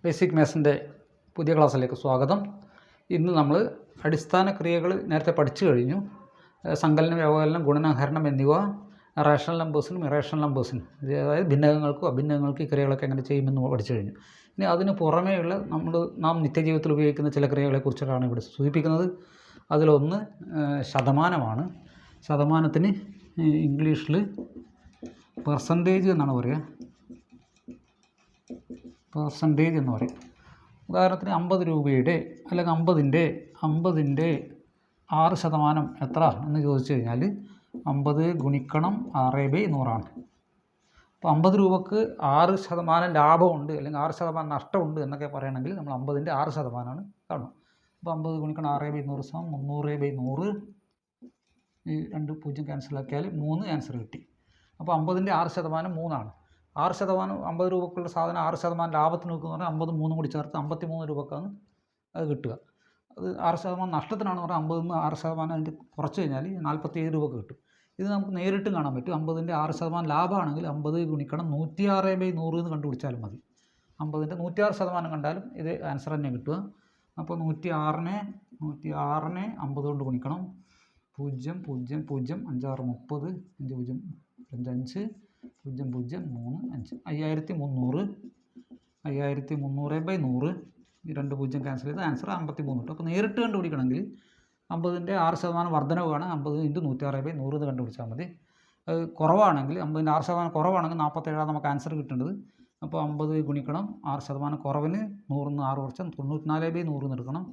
Basic മാത്സിൻ്റെ പുതിയ ക്ലാസ്സിലേക്ക് സ്വാഗതം. ഇന്ന് നമ്മൾ അടിസ്ഥാന ക്രിയകൾ നേരത്തെ പഠിച്ചു കഴിഞ്ഞു. സങ്കലനം, വ്യവകലനം, ഗുണനം, ഹരണം എന്നിവ റേഷണൽ നമ്പേഴ്സിനും ഇറേഷണൽ നമ്പേഴ്സിനും, അതായത് ഭിന്നകങ്ങൾക്കും അഭിന്നകങ്ങൾക്കും ഈ ക്രിയകളൊക്കെ എങ്ങനെ ചെയ്യുമെന്ന് പഠിച്ചു കഴിഞ്ഞു. ഇനി അതിന് പുറമേയുള്ള നാം നിത്യജീവിതത്തിൽ ഉപയോഗിക്കുന്ന ചില ക്രിയകളെക്കുറിച്ചിട്ടാണ് ഇവിടെ സൂചിപ്പിക്കുന്നത്. അതിലൊന്ന് ശതമാനമാണ്. ശതമാനത്തിന് ഇംഗ്ലീഷിൽ പെർസെൻറ്റേജ് എന്നാണ് പറയുക. പെർസെൻറ്റേജ് എന്ന് പറയും. ഉദാഹരണത്തിന് 50 രൂപയുടെ അല്ലെങ്കിൽ 50ൻ്റെ 6% എത്ര എന്ന് ചോദിച്ചു കഴിഞ്ഞാൽ 50 ഗുണിക്കണം 6/100 അപ്പോൾ 50 രൂപക്ക് 6% ലാഭമുണ്ട് അല്ലെങ്കിൽ 6% നഷ്ടമുണ്ട് എന്നൊക്കെ പറയണമെങ്കിൽ നമ്മൾ 50ൻ്റെ 6% കാണും. അപ്പോൾ 50 ഗുണിക്കണം 6/100 300/100. ഈ 2 0 ക്യാൻസലാക്കിയാൽ 3 ആൻസർ കിട്ടി. അപ്പോൾ 50ൻ്റെ 6% 3 6%. 50 രൂപക്കുള്ള സാധനം 6% ലാഭത്തിന് വെക്കുന്ന പറഞ്ഞാൽ 50 3 കൂടി ചേർത്ത് 53 രൂപക്കാണ് അത് കിട്ടുക. അത് 6% നഷ്ടത്തിനാണെന്ന് പറഞ്ഞാൽ 50ന് 6% അതിൻ്റെ കുറച്ച് കഴിഞ്ഞാൽ 47 രൂപക്ക് കിട്ടും. ഇത് നമുക്ക് നേരിട്ട് കാണാൻ പറ്റും. 50ൻ്റെ 6% ലാഭമാണെങ്കിൽ 50 ഗുണിക്കണം 106/100 എന്ന് കണ്ടുപിടിച്ചാലും മതി. 50ൻ്റെ 106% കണ്ടാലും ഇത് ആൻസർ തന്നെ കിട്ടുക. അപ്പോൾ 106നെ 50 കൊണ്ട് ഗുണിക്കണം. 0 0 0 5 6 30 5 0 5 5 0 0 3 5 5300. 5300/100. ഈ 2 0 ക്യാൻസൽ ചെയ്ത് ആൻസർ 53 കിട്ടും. അപ്പോൾ നേരിട്ട് കണ്ടുപിടിക്കണമെങ്കിൽ 50ൻ്റെ 6% വർധനവാണ് 50 × 106/100 എന്ന് കണ്ടുപിടിച്ചാൽ മതി. അത് കുറവാണെങ്കിൽ 50ൻ്റെ 6% കുറവാണെങ്കിൽ 47 നമുക്ക് ആൻസർ കിട്ടേണ്ടത്. അപ്പോൾ 50 ഗുണിക്കണം 6% കുറവിന് 100ന്ന് 6 കുറച്ച് 94/100 എന്ന് എടുക്കണം.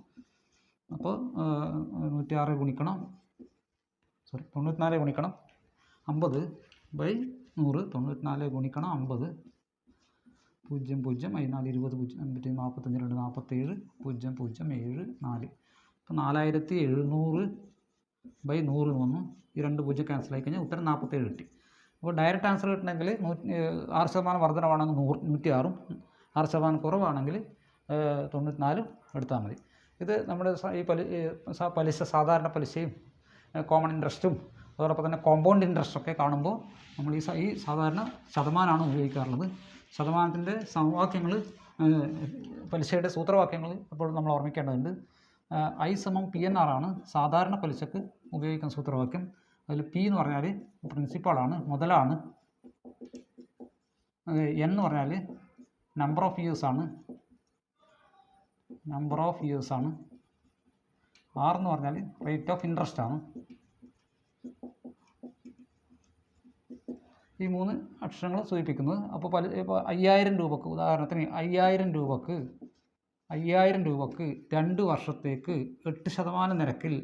അപ്പോൾ 94 ഗുണിക്കണം 50/100 94 ഗുണിക്കണം 50 0 0 14 20 0 45 2 47 0 0 7 4. അപ്പോൾ 4700/100 വന്നു. ഈ 2 0 ക്യാൻസൽ ആയി കഴിഞ്ഞാൽ ഉത്തരം 47 കിട്ടി. അപ്പോൾ ഡയറക്റ്റ് ആൻസർ കിട്ടണമെങ്കിൽ 6% വർധനവാണെങ്കിൽ 106, 6% കുറവാണെങ്കിൽ 94 എടുത്താൽ മതി. ഇത് നമ്മുടെ ഈ പലിശ, സാധാരണ പലിശയും കോമൺ ഇൻട്രസ്റ്റും അതോടൊപ്പം തന്നെ കോമ്പൗണ്ട് ഇൻട്രസ്റ്റൊക്കെ കാണുമ്പോൾ നമ്മൾ ഈ സാധാരണ ശതമാനമാണ് ഉപയോഗിക്കാറുള്ളത്. ശതമാനത്തിൻ്റെ സമവാക്യങ്ങൾ, പലിശയുടെ സൂത്രവാക്യങ്ങൾ എപ്പോഴും നമ്മൾ ഓർമ്മിക്കേണ്ടതുണ്ട്. I = PNR ആണ് സാധാരണ പലിശക്ക് ഉപയോഗിക്കുന്ന സൂത്രവാക്യം. അതിൽ P എന്ന് പറഞ്ഞാൽ പ്രിൻസിപ്പാളാണ്, മുതലാണ്. N എന്ന് പറഞ്ഞാൽ നമ്പർ ഓഫ് ഇയേഴ്സ് ആണ്. R എന്ന് പറഞ്ഞാൽ റേറ്റ് ഓഫ് ഇൻട്രസ്റ്റ് ആണ്. ഈ 3 അക്ഷരങ്ങൾ സൂചിപ്പിക്കുന്നത്. അപ്പോൾ 5000 രൂപക്ക്, ഉദാഹരണത്തിന് 5000 രൂപക്ക് 2 വർഷത്തേക്ക് 8% നിരക്കിൽ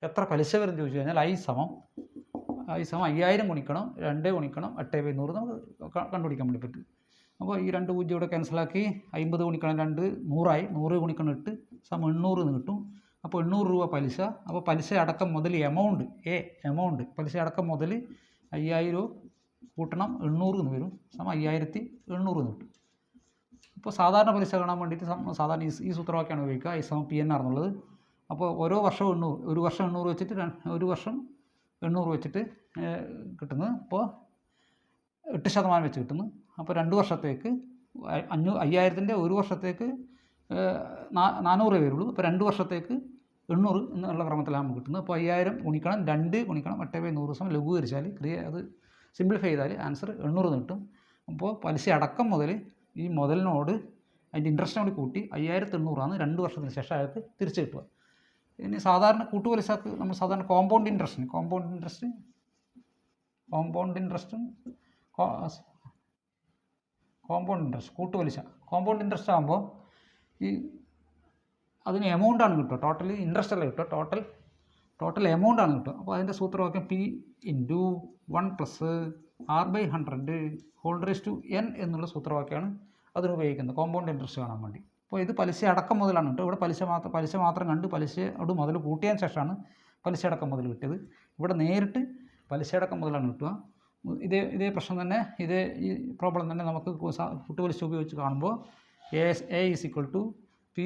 എത്ര പലിശ വരും ചോദിച്ചു കഴിഞ്ഞാൽ I = 5000 ഗുണിക്കണം 2 ഗുണിക്കണം 8/100 നമുക്ക് കണ്ടുപിടിക്കാൻ വേണ്ടി പറ്റും. അപ്പോൾ ഈ 2 0 ഇവിടെ ക്യാൻസലാക്കി 50 ഗുണിക്കണം 2 100 100 ഗുണിക്കണം 8 = 800 എന്ന് കിട്ടും. അപ്പോൾ 800 രൂപ പലിശ. അപ്പോൾ പലിശ അടക്കം മുതൽ എമൗണ്ട് പലിശ അടക്കം മുതൽ 5000 കൂട്ടണം 800 എന്ന് വരും, 5800 എന്ന് കിട്ടും. ഇപ്പോൾ സാധാരണ പലിശ കാണാൻ വേണ്ടിയിട്ട് സാധാരണ ഈ സൂത്രവാക്യമാണ് ഉപയോഗിക്കുക, I = PNR എന്നുള്ളത്. അപ്പോൾ ഓരോ വർഷവും 800, ഒരു വർഷം 800 വെച്ചിട്ട് 800 വെച്ചിട്ട് കിട്ടുന്നത്. അപ്പോൾ 8% വെച്ച് കിട്ടുന്നു. അപ്പോൾ 2 വർഷത്തേക്ക് 5000ൻ്റെ ഒരു വർഷത്തേക്ക് 400 വരുള്ളൂ. അപ്പോൾ 2 വർഷത്തേക്ക് 800 എന്നുള്ള ക്രമത്തിലാണ് നമുക്ക് കിട്ടുന്നത്. അപ്പോൾ 5000 ഗുണിക്കണം 2 ഗുണിക്കണം 8/100 ലഘൂകരിച്ചാൽ അത് സിംപ്ലിഫൈ ചെയ്താൽ ആൻസർ 800 എന്ന് കിട്ടും. അപ്പോൾ പലിശ അടക്കം മുതൽ ഈ മുതലിനോട് അതിൻ്റെ ഇൻട്രസ്റ്റിനോട് കൂട്ടി 5800 2 വർഷത്തിന് ശേഷം അയാൾക്ക് തിരിച്ച് കിട്ടുക. ഇനി സാധാരണ കൂട്ടുപലിശക്ക് നമ്മൾ സാധാരണ കോമ്പൗണ്ട് ഇൻട്രസ്റ്റ് കൂട്ടുപലിശ. കോമ്പൗണ്ട് ഇൻട്രസ്റ്റ് ആകുമ്പോൾ അതിന് എമൗണ്ടാണ് കിട്ടുക, ടോട്ടൽ ഇൻട്രസ്റ്റ് അല്ല കിട്ടുക, ടോട്ടൽ എമൗണ്ടാണ് കിട്ടുക. അപ്പോൾ അതിൻ്റെ സൂത്രവാക്യം P × 1 + R/100 എന്നുള്ള സൂത്രവാക്യമാണ് അതിന് ഉപയോഗിക്കുന്നത് കോമ്പൗണ്ട് ഇൻട്രസ്റ്റ് കാണാൻ വേണ്ടി. അപ്പോൾ ഇത് പലിശ അടക്കം മുതലാണ് കിട്ടുക. ഇവിടെ പലിശ മാത്രം കണ്ട് പലിശയോട് മുതൽ കൂട്ടിയതിന് ശേഷമാണ് പലിശ അടക്കം മുതൽ കിട്ടിയത്. ഇവിടെ നേരിട്ട് പലിശ അടക്കം മുതലാണ് കിട്ടുക. ഇതേ പ്രശ്നം തന്നെ, ഈ പ്രോബ്ലം തന്നെ നമുക്ക് കൂട്ടുപലിശ ഉപയോഗിച്ച് കാണുമ്പോൾ A = P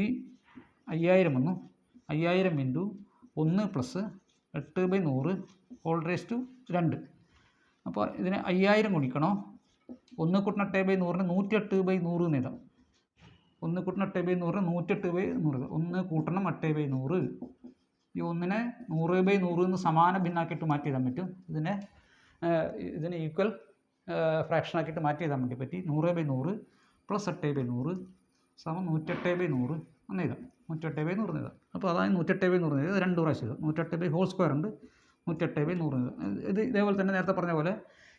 5000 വന്നു. 5000 × 1 + 8/100 2. അപ്പോൾ ഇതിന് 5000 ഗുണിക്കണം 1 കൂട്ടണം 8/100 108/100 എന്ന് എഴുതാം. 1 കൂട്ടണം 8/100 108/100. 1 കൂട്ടണം 8/100. ഈ 1നെ 100/100 എന്ന് സമാന ഭിന്നാക്കിയിട്ട് മാറ്റി എഴുതാൻ പറ്റും. ഇതിനെ ഈക്വൽ ഫ്രാക്ഷനാക്കിയിട്ട് മാറ്റി എഴുതാൻ വേണ്ടി പറ്റി. 100/100 പ്ലസ് 8/100 സമം 108/100 എന്ന് എഴുതാം. 108/100 എന്ന് എഴുതാം. അപ്പോൾ അതായത് 108/100 എഴുതാം. 2 പ്രാവശ്യം എഴുതാം. 108/² ഉണ്ട്. 108/100 എഴുതാം. ഇത് ഇതേപോലെ തന്നെ നേരത്തെ പറഞ്ഞ പോലെ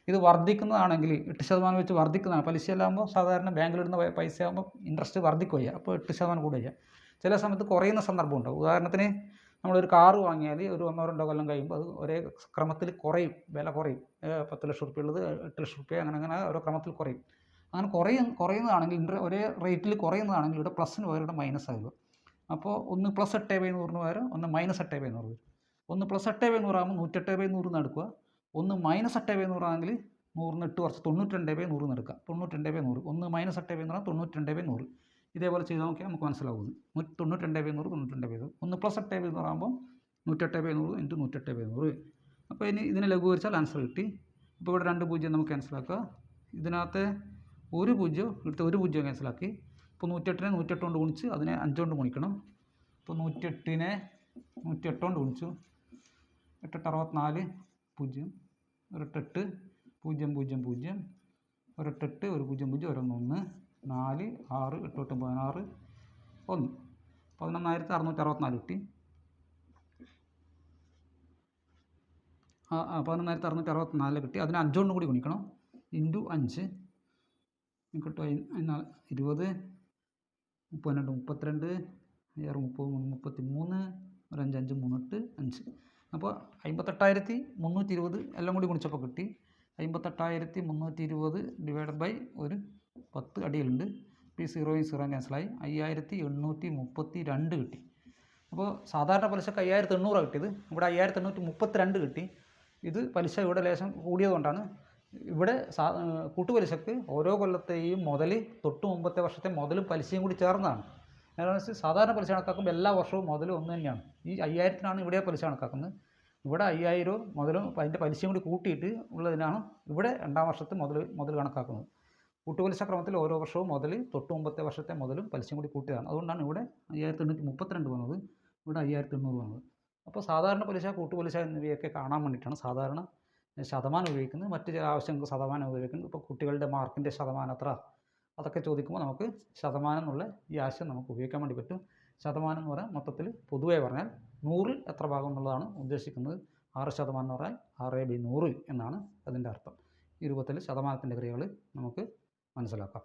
ഇത് വർദ്ധിക്കുന്നതാണെങ്കിൽ 8% വെച്ച് വർദ്ധിക്കുന്നതാണ്. പലിശയിലാകുമ്പോൾ സാധാരണ ബാങ്കിലിടുന്ന പൈസ ആകുമ്പോൾ ഇൻട്രസ്റ്റ് വർദ്ധിക്കുകയാണ്. അപ്പോൾ 8% കൂടുക. ചില സമയത്ത് കുറയുന്ന സന്ദർഭം ഉണ്ടാവും. ഉദാഹരണത്തിന് നമ്മളൊരു കാറ് വാങ്ങിയാൽ ഒരു 1-2 കൊല്ലം കഴിയുമ്പോൾ അത് ഒരേ ക്രമത്തിൽ കുറയും, വില കുറയും. 10 ലക്ഷം റുപ്യ ഉള്ളത് 8 ലക്ഷം റുപ്യ അങ്ങനെ ഓരോ ക്രമത്തിൽ കുറയും. അങ്ങനെ കുറയുന്നതാണെങ്കിൽ ഒരേ റേറ്റിൽ കുറയുന്നതാണെങ്കിൽ ഇവിടെ പ്ലസിന് പകരം ഇവിടെ മൈനസ് ആകുക. അപ്പോൾ 1 + 8/100 പകരം 1 - 8/100 വരും. 1 + 8/100 ആകുമ്പോൾ 108/100 എന്ന് എടുക്കുക. 1 - 8/100 ആണെങ്കിൽ 100 ഇട്ട് കുറച്ച് 92/100 എടുക്കുക. 92/100. 1 - 8/100 92/100. ഇതേപോലെ ചെയ്ത് നോക്കിയാൽ നമുക്ക് മനസ്സിലാവുന്നത്. 92/100 92/100. 1 + 8/100 ആകുമ്പോൾ 108/100 × 108/100. അപ്പോൾ ഇനി ഇതിനെ ലഘൂകരിച്ചാൽ ആൻസർ കിട്ടി. അപ്പോൾ ഇവിടെ 2 പൂജ്യം നമുക്ക് ക്യാൻസലാക്കുക. ഇതിനകത്ത് ഒരു പൂജ്യം ഇവിടുത്തെ ഒരു പൂജ്യം ക്യാൻസലാക്കി. ഇപ്പോൾ 108നെ 108 കൊണ്ട് ഗുണിച്ച് അതിനെ 5 കൊണ്ട് ഗുണിക്കണം. ഇപ്പോൾ 108നെ 108 കൊണ്ട് ഗുണിച്ചു. 8 × 64 0 1 8 0 0 0 1 8 1 0 0 1 1 4 6 8 8 16 1 11,664 കിട്ടി. 11,664 കിട്ടി. അതിന് 5 കൊണ്ട് കൂടി ഗുണിക്കണം. ഇൻറ്റു 5 കിട്ടും 20 32 32 6 30 33 ഒരു 5 5 3 8 5. അപ്പോൾ 58,320 എല്ലാം കൂടി ഗുണിച്ചപ്പോൾ കിട്ടി. 58,320 ഡിവൈഡഡ് ഒരു 10 അടിയിലുണ്ട്. ഈ 0 ക്യാൻസലായി. 5,832 കിട്ടി. അപ്പോൾ സാധാരണ പലിശക്ക് 5,800 കിട്ടിയത്. ഇവിടെ 5,832 കിട്ടി. ഇത് പലിശ ഇവിടെ ലേശം കൂടിയതുകൊണ്ടാണ്. ഇവിടെ കൂട്ടുപലിശക്ക് ഓരോ കൊല്ലത്തെയും മുതൽ തൊട്ട് മുമ്പത്തെ വർഷത്തെ മുതലും പലിശയും കൂടി ചേർന്നതാണ്. കാരണം സാധാരണ പലിശ കണക്കാക്കുമ്പോൾ എല്ലാ വർഷവും മുതൽ ഒന്ന് തന്നെയാണ്. ഈ 5,000-നാണ് ഇവിടെ പലിശ കണക്കാക്കുന്നത്. ഇവിടെ 5,000 മുതലും അതിൻ്റെ പലിശയും കൂടി കൂട്ടിയിട്ട് ഉള്ളതിനാണ് ഇവിടെ രണ്ടാം വർഷത്തെ മുതൽ കണക്കാക്കുന്നത്. കൂട്ടുപലിശ ക്രമത്തിൽ ഓരോ വർഷവും മുതൽ തൊട്ട് മുമ്പത്തെ വർഷത്തെ മുതലും പലിശയും കൂടി കൂട്ടിയതാണ്. അതുകൊണ്ടാണ് ഇവിടെ 5,832 വന്നത്, ഇവിടെ 5,800 വന്നത്. അപ്പോൾ സാധാരണ പലിശ, കൂട്ടുപലിശ എന്നിവയൊക്കെ കാണാൻ വേണ്ടിയിട്ടാണ് സാധാരണ ശതമാനം ഉപയോഗിക്കുന്നത്. മറ്റ് ചില ആവശ്യങ്ങൾക്ക് ശതമാനം ഉപയോഗിക്കുന്നത്. ഇപ്പോൾ കുട്ടികളുടെ മാർക്കിൻ്റെ ശതമാനം എത്ര അതൊക്കെ ചോദിക്കുമ്പോൾ നമുക്ക് ശതമാനം എന്നുള്ള ഈ ആശയം നമുക്ക് ഉപയോഗിക്കാൻ വേണ്ടി പറ്റും. ശതമാനം എന്ന് പറയാൻ മൊത്തത്തിൽ പൊതുവെ പറഞ്ഞാൽ 100-ൽ എത്ര ഭാഗം എന്നുള്ളതാണ് ഉദ്ദേശിക്കുന്നത്. 6% എന്ന് പറഞ്ഞാൽ 6/100 എന്നാണ് അതിൻ്റെ അർത്ഥം. ഈ രൂപത്തിൽ ശതമാനത്തിൻ്റെ ക്രിയകൾ നമുക്ക് മനസ്സിലാക്കാം.